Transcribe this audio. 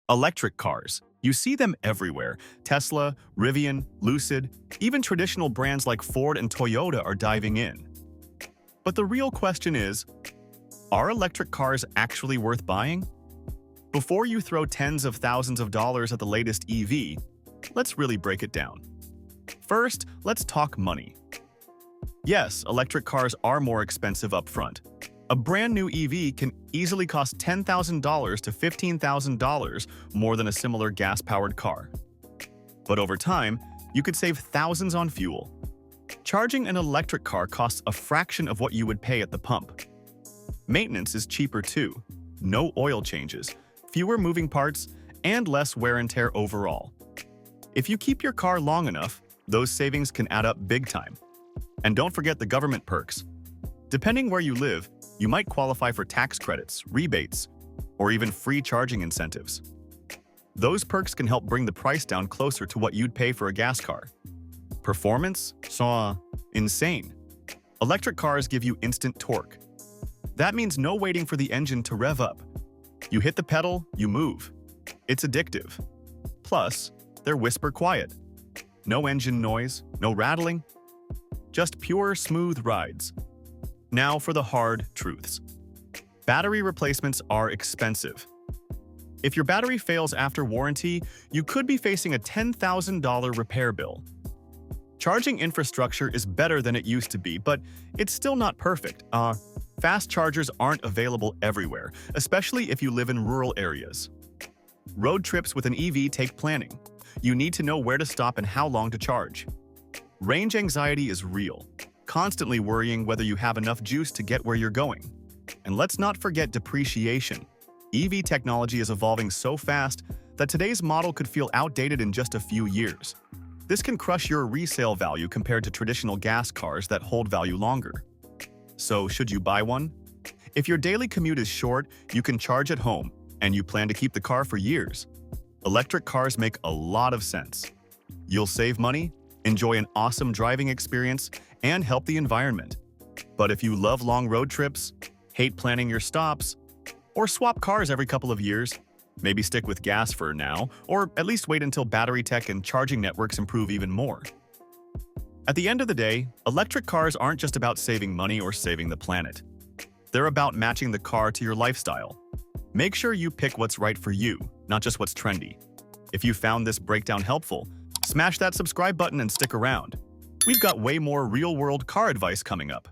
Electric cars. You see them everywhere. Tesla, Rivian, Lucid, even traditional brands like Ford and Toyota are diving in. But the real question is, are electric cars actually worth buying? Before you throw tens of thousands of dollars at the latest EV, let's really break it down. First, let's talk money. Yes, electric cars are more expensive up front. A brand new EV can easily cost $10,000 to $15,000 more than a similar gas-powered car. But over time, you could save thousands on fuel. Charging an electric car costs a fraction of what you would pay at the pump. Maintenance is cheaper too. No oil changes, fewer moving parts, and less wear and tear overall. If you keep your car long enough, those savings can add up big time. And don't forget the government perks. Depending where you live, you might qualify for tax credits, rebates, or even free charging incentives. Those perks can help bring the price down closer to what you'd pay for a gas car. Performance? Insane. Electric cars give you instant torque. That means no waiting for the engine to rev up. You hit the pedal, you move. It's addictive. Plus, they're whisper quiet. No engine noise, no rattling. Just pure, smooth rides. Now for the hard truths. Battery replacements are expensive. If your battery fails after warranty, you could be facing a $10,000 repair bill. Charging infrastructure is better than it used to be, but it's still not perfect. Fast chargers aren't available everywhere, especially if you live in rural areas. Road trips with an EV take planning. You need to know where to stop and how long to charge. Range anxiety is real, constantly worrying whether you have enough juice to get where you're going. And let's not forget depreciation. EV technology is evolving so fast that today's model could feel outdated in just a few years. This can crush your resale value compared to traditional gas cars that hold value longer. So, should you buy one? If your daily commute is short, you can charge at home, and you plan to keep the car for years. Electric cars make a lot of sense. You'll save money, enjoy an awesome driving experience, and help the environment. But if you love long road trips, hate planning your stops, or swap cars every couple of years, maybe stick with gas for now, or at least wait until battery tech and charging networks improve even more. At the end of the day, electric cars aren't just about saving money or saving the planet. They're about matching the car to your lifestyle. Make sure you pick what's right for you, not just what's trendy. If you found this breakdown helpful, smash that subscribe button and stick around. We've got way more real-world car advice coming up.